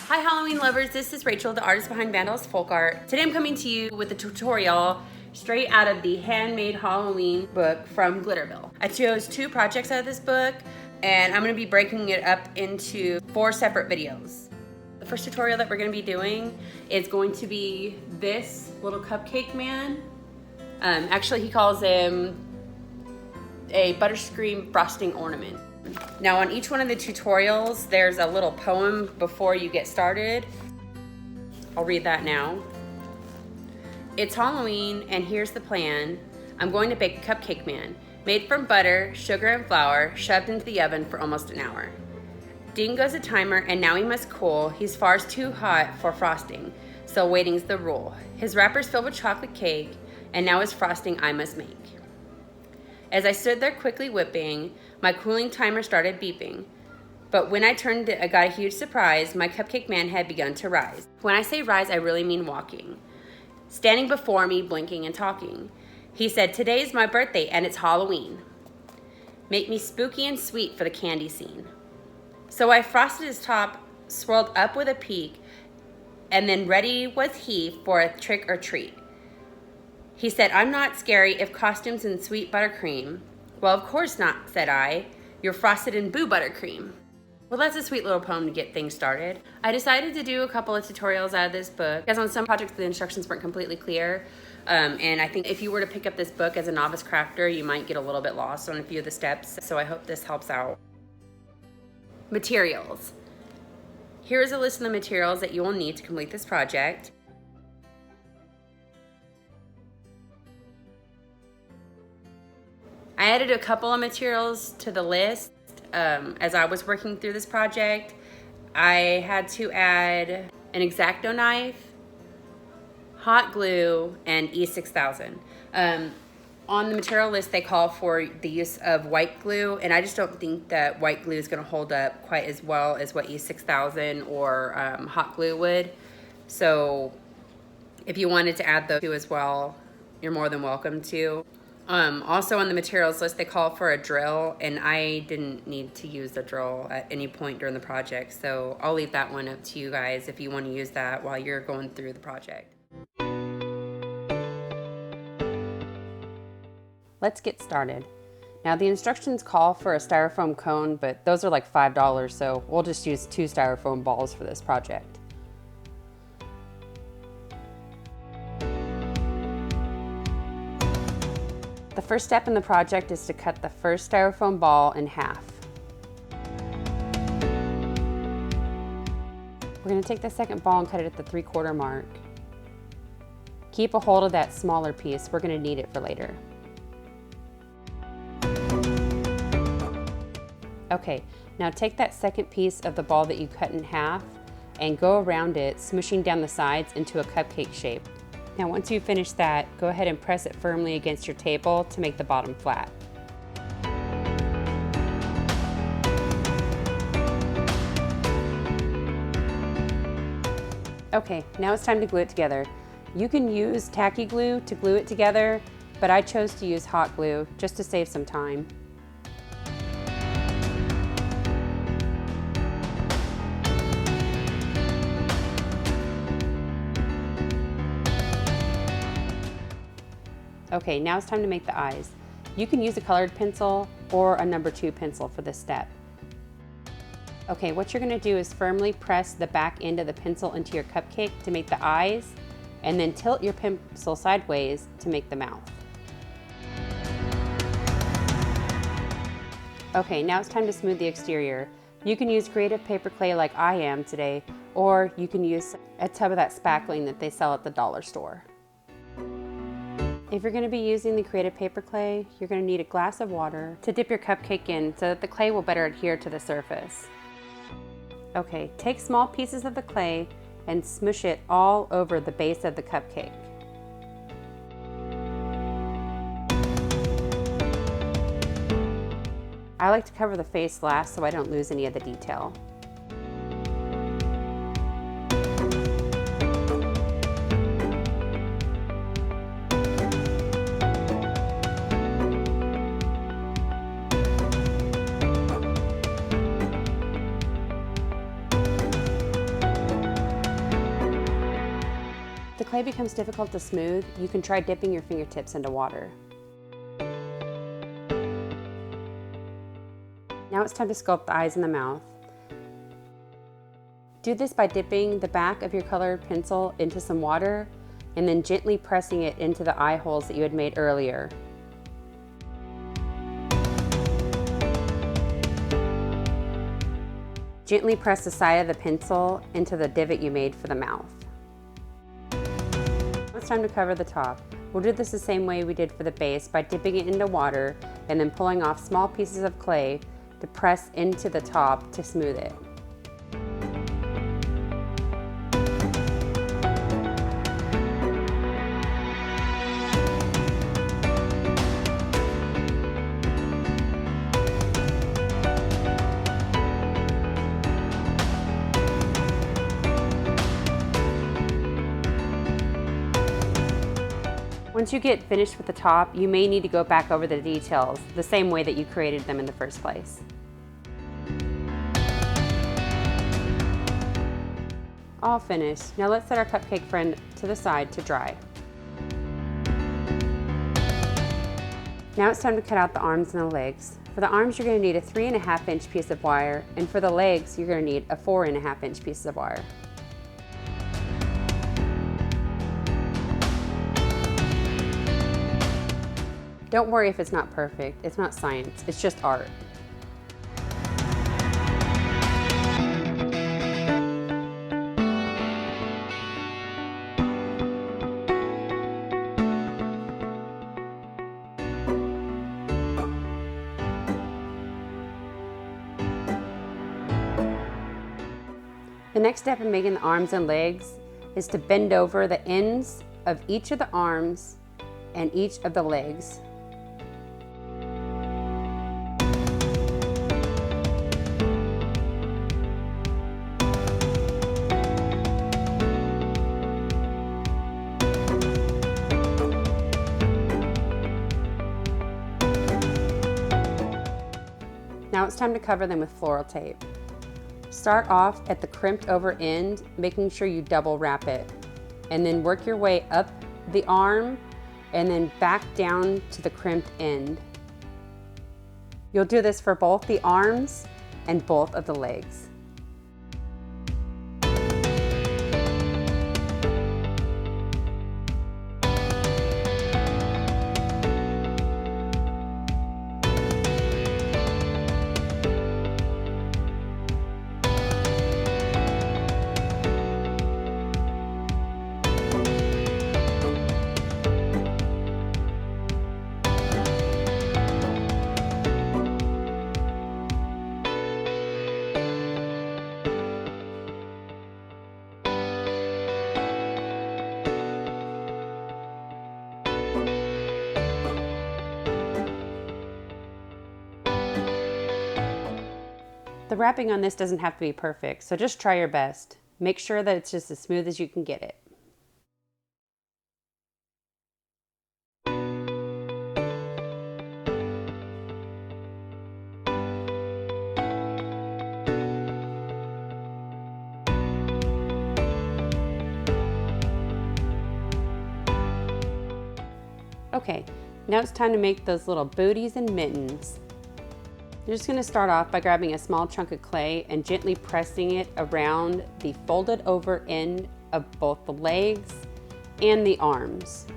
Hi Halloween lovers, this is Rachel, the artist behind VanDolls Folk Art. Today I'm coming to you with a tutorial straight out of the Handmade Halloween book from Glitterville. I chose 2 projects out of this book and I'm going to be breaking it up into 4 separate videos. The first tutorial that we're going to be doing is going to be this little cupcake man. Actually he calls him a butterscream frosting ornament. Now on each one of the tutorials, there's a little poem before you get started. I'll read that now. It's Halloween and here's the plan. I'm going to bake a cupcake man, made from butter, sugar, and flour, shoved into the oven for almost an hour. Ding goes a timer and now he must cool. He's far too hot for frosting, so waiting's the rule. His wrapper's filled with chocolate cake and now his frosting I must make. As I stood there quickly whipping, my cooling timer started beeping. But when I turned it, I got a huge surprise. My cupcake man had begun to rise. When I say rise, I really mean walking. Standing before me, blinking and talking. He said, "Today's my birthday and it's Halloween. Make me spooky and sweet for the candy scene." So I frosted his top, swirled up with a peak, and then ready was he for a trick or treat. He said, "I'm not scary if costumes and sweet buttercream." "Well, of course not," said I. "You're frosted in boo buttercream." Well, that's a sweet little poem to get things started. I decided to do a couple of tutorials out of this book because on some projects the instructions weren't completely clear. And I think if you were to pick up this book as a novice crafter, you might get a little bit lost on a few of the steps. So I hope this helps out. Materials. Here is a list of the materials that you will need to complete this project. I added a couple of materials to the list as I was working through this project. I had to add an X-Acto knife, hot glue, and E6000. On the material list they call for the use of white glue, and I just don't think that white glue is going to hold up quite as well as what E6000 or hot glue would. So if you wanted to add those two as well, you're more than welcome to. Also on the materials list they call for a drill, and I didn't need to use the drill at any point during the project, so I'll leave that one up to you guys if you want to use that while you're going through the project. Let's get started. Now the instructions call for a styrofoam cone, but those are like $5, so we'll just use 2 styrofoam balls for this project. The first step in the project is to cut the first styrofoam ball in half. We're going to take the second ball and cut it at the 3/4 mark. Keep a hold of that smaller piece. We're going to need it for later. Okay, now take that second piece of the ball that you cut in half and go around it, smushing down the sides into a cupcake shape. Now once you finish that, go ahead and press it firmly against your table to make the bottom flat. Okay, now it's time to glue it together. You can use tacky glue to glue it together, but I chose to use hot glue just to save some time. Okay, now it's time to make the eyes. You can use a colored pencil or a number 2 pencil for this step. Okay, what you're going to do is firmly press the back end of the pencil into your cupcake to make the eyes, and then tilt your pencil sideways to make the mouth. Okay, now it's time to smooth the exterior. You can use creative paper clay like I am today, or you can use a tub of that spackling that they sell at the dollar store. If you're going to be using the creative paper clay, you're going to need a glass of water to dip your cupcake in so that the clay will better adhere to the surface. Okay, take small pieces of the clay and smush it all over the base of the cupcake. I like to cover the face last so I don't lose any of the detail. If the clay becomes difficult to smooth, you can try dipping your fingertips into water. Now it's time to sculpt the eyes and the mouth. Do this by dipping the back of your colored pencil into some water and then gently pressing it into the eye holes that you had made earlier. Gently press the side of the pencil into the divot you made for the mouth. Now it's time to cover the top. We'll do this the same way we did for the base by dipping it into water and then pulling off small pieces of clay to press into the top to smooth it. Once you get finished with the top, you may need to go back over the details the same way that you created them in the first place. All finished. Now let's set our cupcake friend to the side to dry. Now it's time to cut out the arms and the legs. For the arms, you're going to need a 3.5 inch piece of wire, and for the legs, you're going to need a 4.5 inch piece of wire. Don't worry if it's not perfect. It's not science, it's just art. The next step in making the arms and legs is to bend over the ends of each of the arms and each of the legs. Now it's time to cover them with floral tape. Start off at the crimped over end, making sure you double wrap it, and then work your way up the arm and then back down to the crimped end. You'll do this for both the arms and both of the legs. The wrapping on this doesn't have to be perfect, so just try your best. Make sure that it's just as smooth as you can get it. Okay, now it's time to make those little booties and mittens. You're just going to start off by grabbing a small chunk of clay and gently pressing it around the folded over end of both the legs and the arms.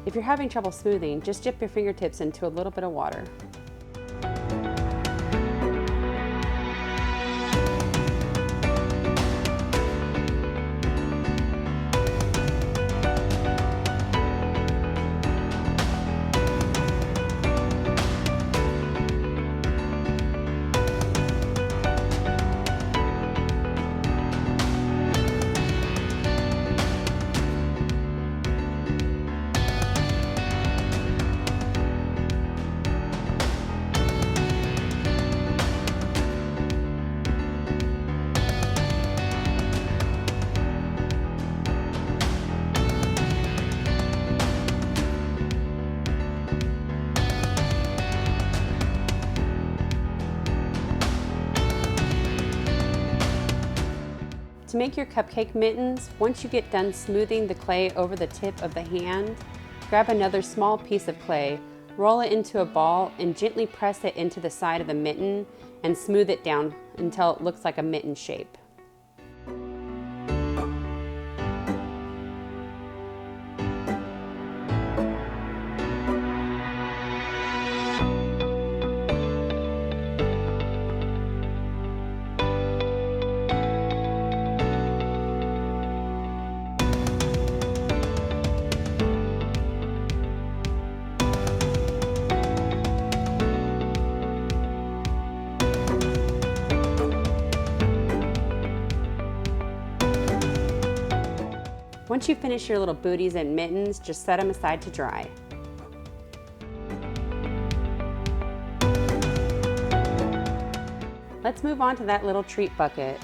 If you're having trouble smoothing, just dip your fingertips into a little bit of water. To make your cupcake mittens, once you get done smoothing the clay over the tip of the hand, grab another small piece of clay, roll it into a ball, and gently press it into the side of the mitten and smooth it down until it looks like a mitten shape. Once you finish your little booties and mittens, just set them aside to dry. Let's move on to that little treat bucket.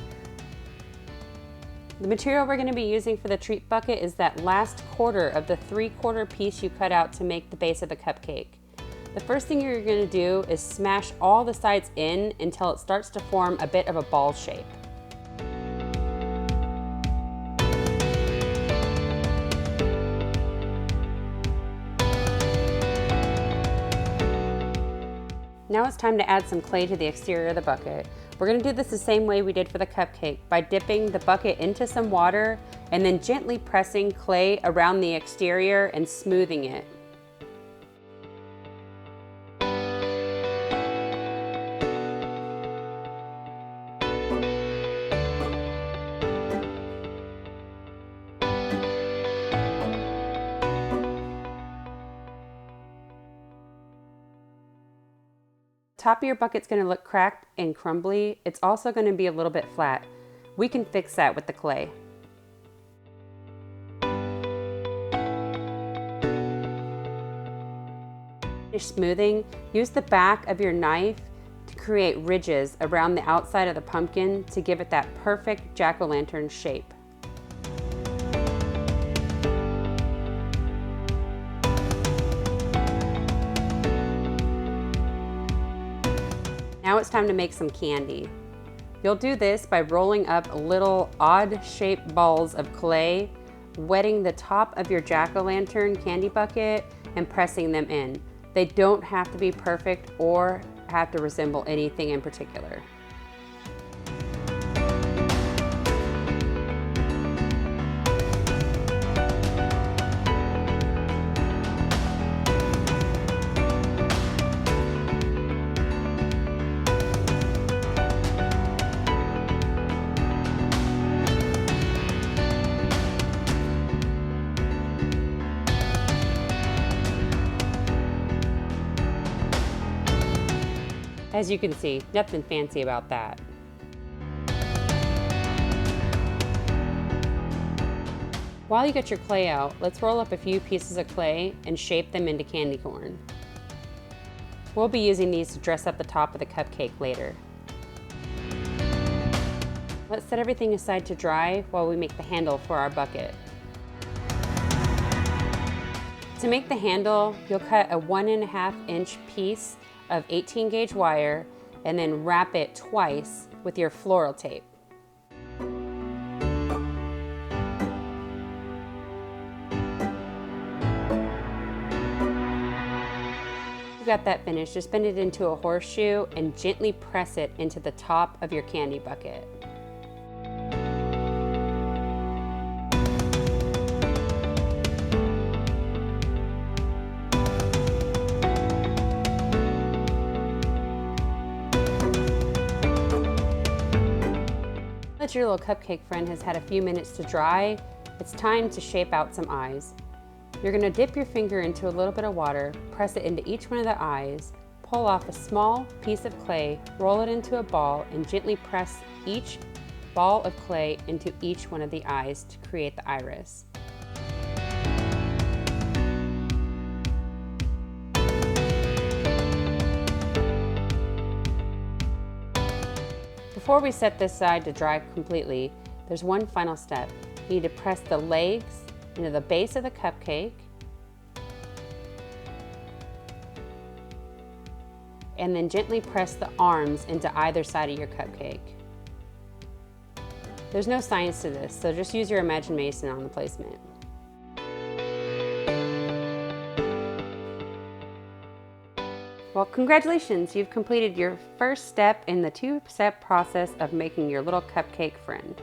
The material we're going to be using for the treat bucket is that last quarter of the 3/4 piece you cut out to make the base of the cupcake. The first thing you're going to do is smash all the sides in until it starts to form a bit of a ball shape. Now it's time to add some clay to the exterior of the bucket. We're going to do this the same way we did for the cupcake, by dipping the bucket into some water and then gently pressing clay around the exterior and smoothing it. Top of your bucket's going to look cracked and crumbly. It's also going to be a little bit flat. We can fix that with the clay. Finish smoothing, use the back of your knife to create ridges around the outside of the pumpkin to give it that perfect jack-o'-lantern shape. Now it's time to make some candy. You'll do this by rolling up little odd-shaped balls of clay, wetting the top of your jack-o'-lantern candy bucket, and pressing them in. They don't have to be perfect or have to resemble anything in particular. As you can see, nothing fancy about that. While you get your clay out, let's roll up a few pieces of clay and shape them into candy corn. We'll be using these to dress up the top of the cupcake later. Let's set everything aside to dry while we make the handle for our bucket. To make the handle, you'll cut a 1.5 inch piece of 18 gauge wire and then wrap it twice with your floral tape. You got that finished, just bend it into a horseshoe and gently press it into the top of your candy bucket. Now that your little cupcake friend has had a few minutes to dry, it's time to shape out some eyes. You're going to dip your finger into a little bit of water, press it into each one of the eyes, pull off a small piece of clay, roll it into a ball, and gently press each ball of clay into each one of the eyes to create the iris. Before we set this side to dry completely, there's one final step. You need to press the legs into the base of the cupcake and then gently press the arms into either side of your cupcake. There's no science to this, so just use your imagination on the placement. Well, congratulations, you've completed your first step in the two-step process of making your little cupcake friend.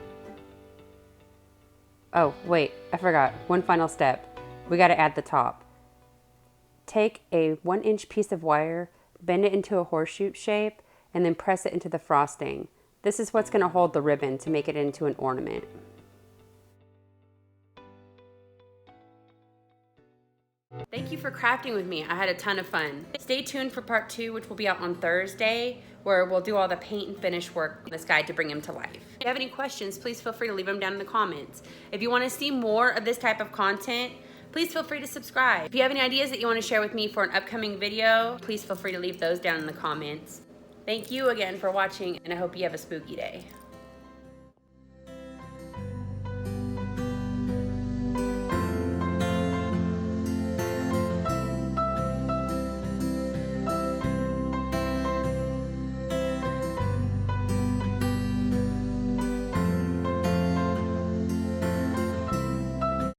Oh, wait, I forgot. One final step. We gotta add the top. Take a 1-inch piece of wire, bend it into a horseshoe shape, and then press it into the frosting. This is what's gonna hold the ribbon to make it into an ornament. Thank you for crafting with me. I had a ton of fun. Stay tuned for part 2, which will be out on Thursday, where we'll do all the paint and finish work on this guy to bring him to life. If you have any questions, please feel free to leave them down in the comments. If you want to see more of this type of content, please feel free to subscribe. If you have any ideas that you want to share with me for an upcoming video, please feel free to leave those down in the comments. Thank you again for watching, and I hope you have a spooky day.